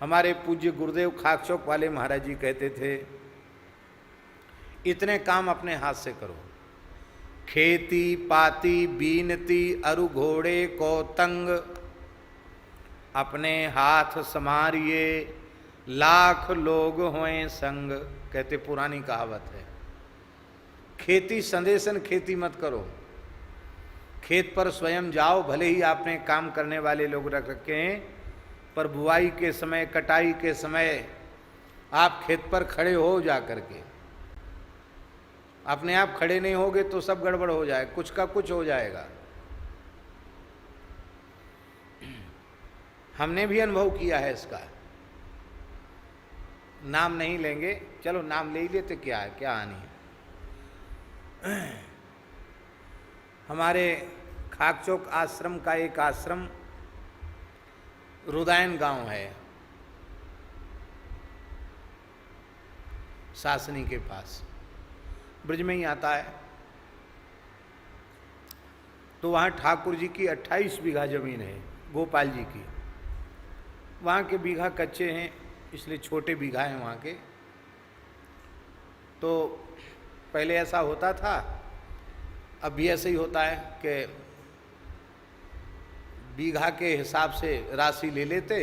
हमारे पूज्य गुरुदेव खाकचौक वाले महाराज जी कहते थे, इतने काम अपने हाथ से करो, खेती पाती बीनती अरु घोड़े को तंग, अपने हाथ समारिए लाख लोग होएं संग। कहते पुरानी कहावत है। खेती संदेशन खेती मत करो, खेत पर स्वयं जाओ, भले ही आपने काम करने वाले लोग रख रखे हैं, पर बुआई के समय कटाई के समय आप खेत पर खड़े हो जा करके, अपने आप खड़े नहीं होगे तो सब गड़बड़ हो जाए, कुछ का कुछ हो जाएगा। हमने भी अनुभव किया है इसका, नाम नहीं लेंगे, चलो नाम ले ही लेते, क्या है, क्या हानि है। हमारे खाकचौक आश्रम का एक आश्रम रुदायन गांव है, सासनी के पास, ब्रज में ही आता है। तो वहाँ ठाकुर जी की 28 बीघा जमीन है, गोपाल जी की। वहाँ के बीघा कच्चे हैं, इसलिए छोटे बीघा हैं वहाँ के। तो पहले ऐसा होता था, अब भी ऐसे ही होता है कि बीघा के हिसाब से राशि ले लेते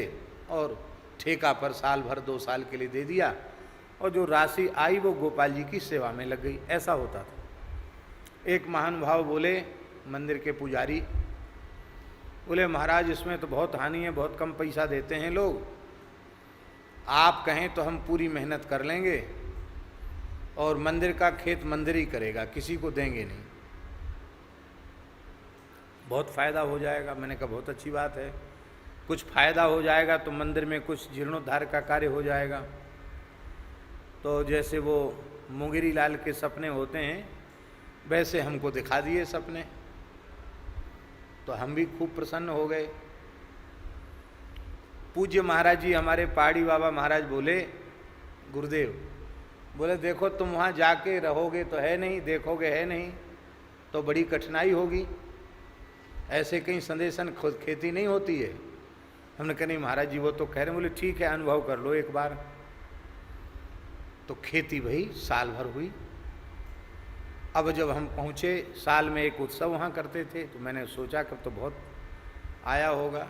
और ठेका पर साल भर 2 साल के लिए दे दिया, और जो राशि आई वो गोपाल जी की सेवा में लग गई। ऐसा होता था। एक महानुभाव बोले, मंदिर के पुजारी बोले, महाराज इसमें तो बहुत हानि है, बहुत कम पैसा देते हैं लोग, आप कहें तो हम पूरी मेहनत कर लेंगे और मंदिर का खेत मंदिर ही करेगा, किसी को देंगे नहीं, बहुत फ़ायदा हो जाएगा। मैंने कहा बहुत अच्छी बात है, कुछ फ़ायदा हो जाएगा तो मंदिर में कुछ जीर्णोद्धार का कार्य हो जाएगा। तो जैसे वो मुंगेरी लाल के सपने होते हैं, वैसे हमको दिखा दिए सपने, तो हम भी खूब प्रसन्न हो गए। पूज्य महाराज जी हमारे पहाड़ी बाबा महाराज बोले, गुरुदेव बोले, देखो तुम वहाँ जाके रहोगे तो है नहीं, देखोगे है नहीं, तो बड़ी कठिनाई होगी, ऐसे कहीं संदेशन खेती नहीं होती है। हमने कहा नहीं महाराज जी वो तो कह रहे। बोले ठीक है, अनुभव कर लो एक बार। तो खेती भाई साल भर हुई। अब जब हम पहुँचे, साल में एक उत्सव वहाँ करते थे, तो मैंने सोचा कि तो बहुत आया होगा।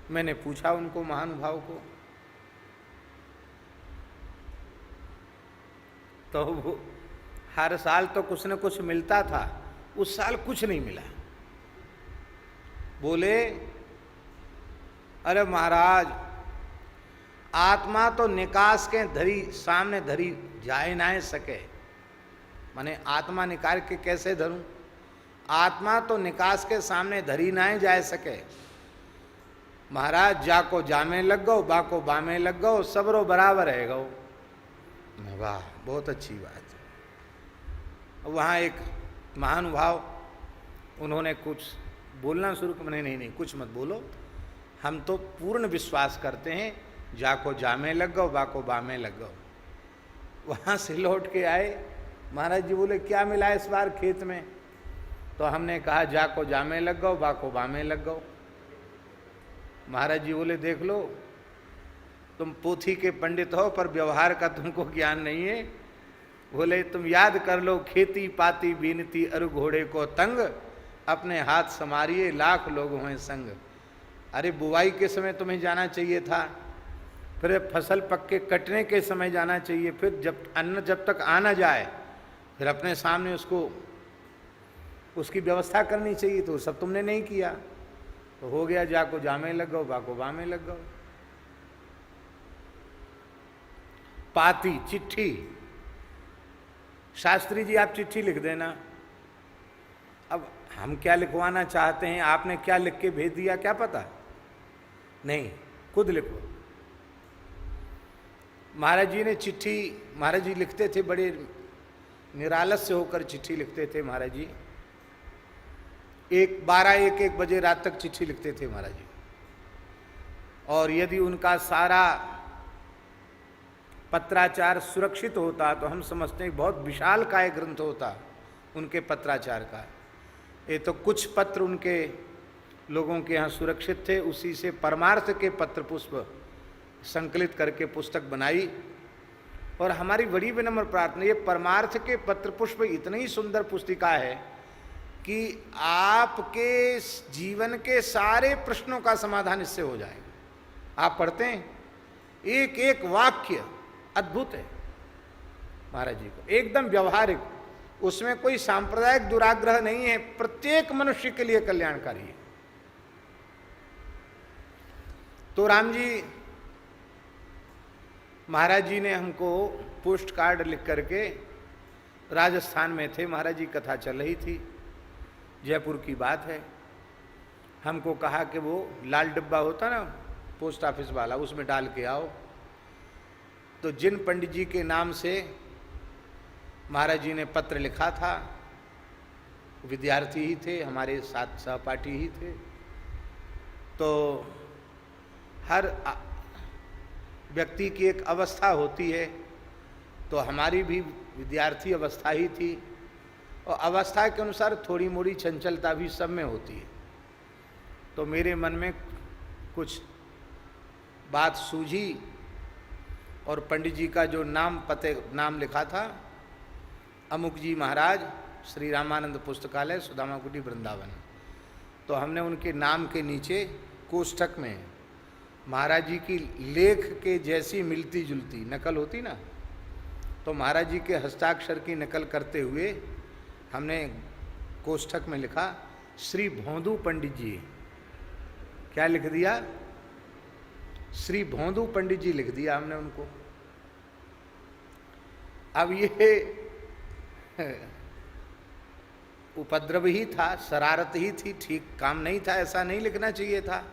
मैंने पूछा उनको, महानुभाव को, तो वो हर साल तो कुछ न कुछ मिलता था, उस साल कुछ नहीं मिला। बोले, अरे महाराज आत्मा तो निकास के धरी सामने धरी जाए ना सके। माने आत्मा निकाल के कैसे धरूं? आत्मा तो निकास के सामने धरी ना जाए सके। महाराज जाको जामे लग गो, बाको बामे लग गो, सबरो बराबर है गो। वाह, बहुत अच्छी बात है। वहाँ एक महानुभाव, उन्होंने कुछ बोलना शुरू किया। मैंने नहीं कुछ मत बोलो, हम तो पूर्ण विश्वास करते हैं, जाको जामे लग गो, बाको बामे लग गो। वहाँ से लौट के आए, महाराज जी बोले क्या मिला इस बार खेत में? तो हमने कहा जाको जामे लग गो, बाको बामे लग गो। महाराज जी बोले देख लो, तुम पोथी के पंडित हो पर व्यवहार का तुमको ज्ञान नहीं है। बोले तुम याद कर लो, खेती पाती बीनती अरु घोड़े को तंग, अपने हाथ समारिए लाख लोग हों संग। अरे बुवाई के समय तुम्हें जाना चाहिए था, फिर फसल पक के कटने के समय जाना चाहिए, फिर जब अन्न जब तक आ ना जाए फिर अपने सामने उसकी व्यवस्था करनी चाहिए। तो सब तुमने नहीं किया, तो हो गया जाको जामे लग गो, बाको बामे लग गो। पाती चिट्ठी, शास्त्री जी आप चिट्ठी लिख देना। अब हम क्या लिखवाना चाहते हैं, आपने क्या लिख के भेज दिया क्या पता? नहीं, खुद लिखो। महाराज जी ने चिट्ठी, महाराज जी लिखते थे, बड़े निरालस से होकर चिट्ठी लिखते थे महाराज जी। 12-1 बजे रात तक चिट्ठी लिखते थे महाराज जी। और यदि उनका सारा पत्राचार सुरक्षित होता तो हम समझते हैं बहुत विशाल काय ग्रंथ होता उनके पत्राचार का। ये तो कुछ पत्र उनके लोगों के यहाँ सुरक्षित थे, उसी से परमार्थ के पत्र पुष्प संकलित करके पुस्तक बनाई। और हमारी बड़ी विनम्र प्रार्थना, ये परमार्थ के पत्र पुष्प इतनी ही सुंदर पुस्तिका है कि आपके जीवन के सारे प्रश्नों का समाधान इससे हो जाएगा। आप पढ़ते हैं, एक एक वाक्य अद्भुत है महाराज जी को, एकदम व्यवहारिक, उसमें कोई सांप्रदायिक दुराग्रह नहीं है, प्रत्येक मनुष्य के लिए कल्याणकारी है। तो राम जी महाराज जी ने हमको पोस्ट कार्ड लिख करके, राजस्थान में थे महाराज जी, कथा चल रही थी, जयपुर की बात है, हमको कहा कि वो लाल डिब्बा होता ना पोस्ट ऑफिस वाला, उसमें डाल के आओ। तो जिन पंडित जी के नाम से महाराज जी ने पत्र लिखा था, विद्यार्थी ही थे, हमारे साथ सहपाठी ही थे। तो हर व्यक्ति की एक अवस्था होती है, तो हमारी भी विद्यार्थी अवस्था ही थी, और अवस्था के अनुसार थोड़ी मोड़ी चंचलता भी सब में होती है। तो मेरे मन में कुछ बात सूझी, और पंडित जी का जो नाम लिखा था, अमुक जी महाराज, श्री रामानंद पुस्तकालय, सुदामा कुटी, वृंदावन। तो हमने उनके नाम के नीचे कोष्ठक में महाराज जी की लेख के जैसी मिलती जुलती नकल होती ना, तो महाराज जी के हस्ताक्षर की नकल करते हुए हमने कोष्ठक में लिखा श्री भोंदू पंडित जी। क्या लिख दिया? श्री भोंदू पंडित जी लिख दिया हमने उनको। अब ये उपद्रव ही था, शरारत ही थी, ठीक काम नहीं था, ऐसा नहीं लिखना चाहिए था।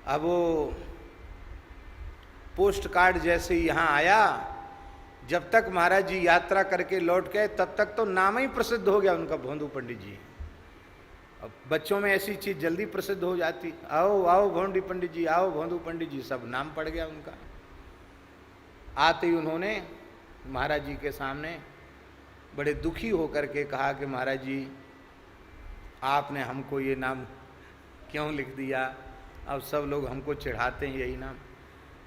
अब वो पोस्ट कार्ड जैसे यहाँ आया, जब तक महाराज जी यात्रा करके लौट गए तब तक तो नाम ही प्रसिद्ध हो गया उनका, भोंदू पंडित जी। अब बच्चों में ऐसी चीज जल्दी प्रसिद्ध हो जाती, आओ आओ भोंदू पंडित जी, आओ भोंदू पंडित जी, सब नाम पड़ गया उनका। आते ही उन्होंने महाराज जी के सामने बड़े दुखी होकर के कहा कि महाराज जी आपने हमको ये नाम क्यों लिख दिया, अब सब लोग हमको चिढ़ाते हैं यही नाम।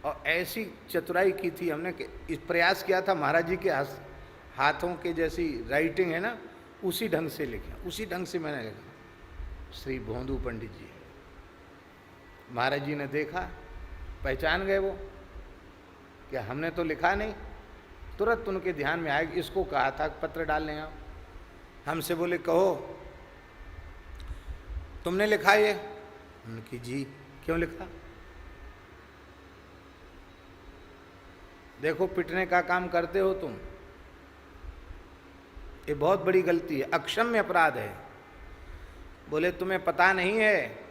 और ऐसी चतुराई की थी हमने कि इस प्रयास किया था महाराज जी के हाथों के जैसी राइटिंग है ना, उसी ढंग से लिखे, उसी ढंग से मैंने लिखा श्री भोंदू पंडित जी। महाराज जी ने देखा, पहचान गए वो कि हमने तो लिखा नहीं। तुरंत उनके ध्यान में आया, इसको कहा था पत्र डालने आओ। हमसे बोले कहो तुमने लिखा ये? उनकी जी, क्यों लिखा? देखो पिटने का काम करते हो तुम, ये बहुत बड़ी गलती है, अक्षम्य अपराध है। बोले तुम्हें पता नहीं है,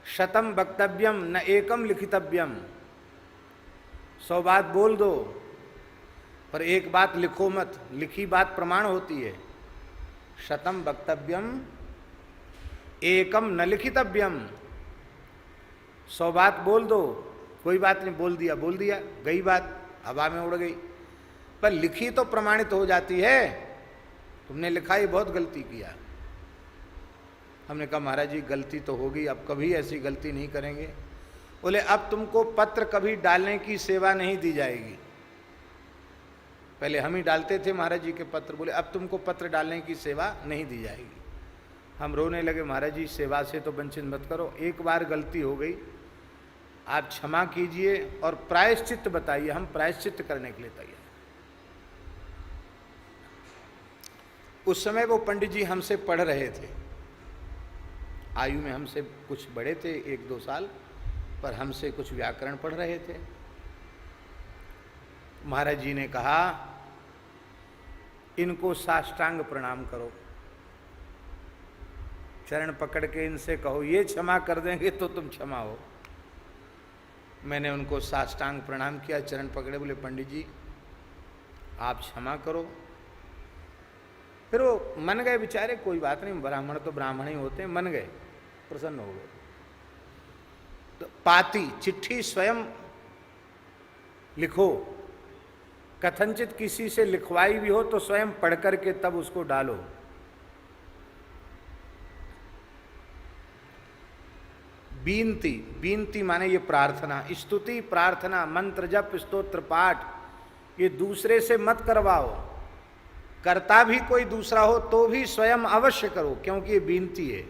शतम वक्तव्यम न एकम लिखितव्यम, 100 बात बोल दो पर एक बात लिखो मत, लिखी बात प्रमाण होती है। शतम वक्तव्यम एकम न लिखितव्यम, 100 बात बोल दो, कोई बात नहीं, बोल दिया, गई बात, हवा में उड़ गई, पर लिखी तो प्रमाणित हो जाती है। तुमने लिखा, ये बहुत गलती किया। हमने कहा महाराज जी गलती तो होगी, अब कभी ऐसी गलती नहीं करेंगे। बोले अब तुमको पत्र कभी डालने की सेवा नहीं दी जाएगी। पहले हम ही डालते थे महाराज जी के पत्र, बोले अब तुमको पत्र डालने की सेवा नहीं दी जाएगी। हम रोने लगे, महाराज जी सेवा से तो वंचित मत करो, एक बार गलती हो गई, आप क्षमा कीजिए और प्रायश्चित बताइए, हम प्रायश्चित करने के लिए तैयार। उस समय वो पंडित जी हमसे पढ़ रहे थे, आयु में हमसे कुछ बड़े थे, 1-2 साल, पर हमसे कुछ व्याकरण पढ़ रहे थे। महाराज जी ने कहा इनको साष्टांग प्रणाम करो, चरण पकड़ के इनसे कहो ये क्षमा कर देंगे तो तुम क्षमा हो। मैंने उनको साष्टांग प्रणाम किया, चरण पकड़े, बोले पंडित जी आप क्षमा करो। फिर वो मन गए बेचारे, कोई बात नहीं, ब्राह्मण तो ब्राह्मण ही होते हैं, मन गए, प्रसन्न हो गए। तो पाती चिट्ठी स्वयं लिखो, कथनचित किसी से लिखवाई भी हो तो स्वयं पढ़ करके तब उसको डालो। बीनती, बीनती माने ये प्रार्थना, स्तुति, प्रार्थना, मंत्र जप, स्तोत्र पाठ, ये दूसरे से मत करवाओ। करता भी कोई दूसरा हो तो भी स्वयं अवश्य करो, क्योंकि ये बीनती है।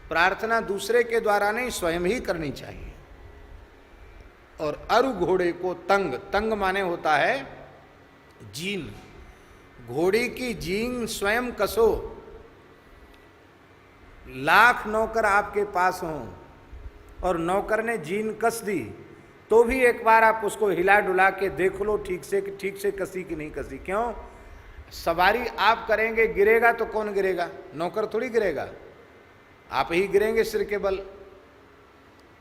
प्रार्थना दूसरे के द्वारा नहीं, स्वयं ही करनी चाहिए। और अरु घोड़े को तंग, तंग माने होता है जीन, घोड़े की जीन स्वयं कसो। लाख नौकर आपके पास हों और नौकर ने जीन कस दी तो भी एक बार आप उसको हिला डुला के देख लो ठीक से कसी कि नहीं कसी। क्यों? सवारी आप करेंगे, गिरेगा तो कौन गिरेगा? नौकर थोड़ी गिरेगा, आप ही गिरेंगे सिर के बल।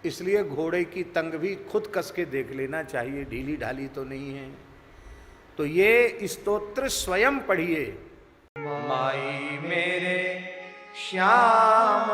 इसलिए घोड़े की तंग भी खुद कस के देख लेना चाहिए, ढीली ढाली तो नहीं है। तो ये स्तोत्र स्वयं पढ़िए। माई मेरे श्याम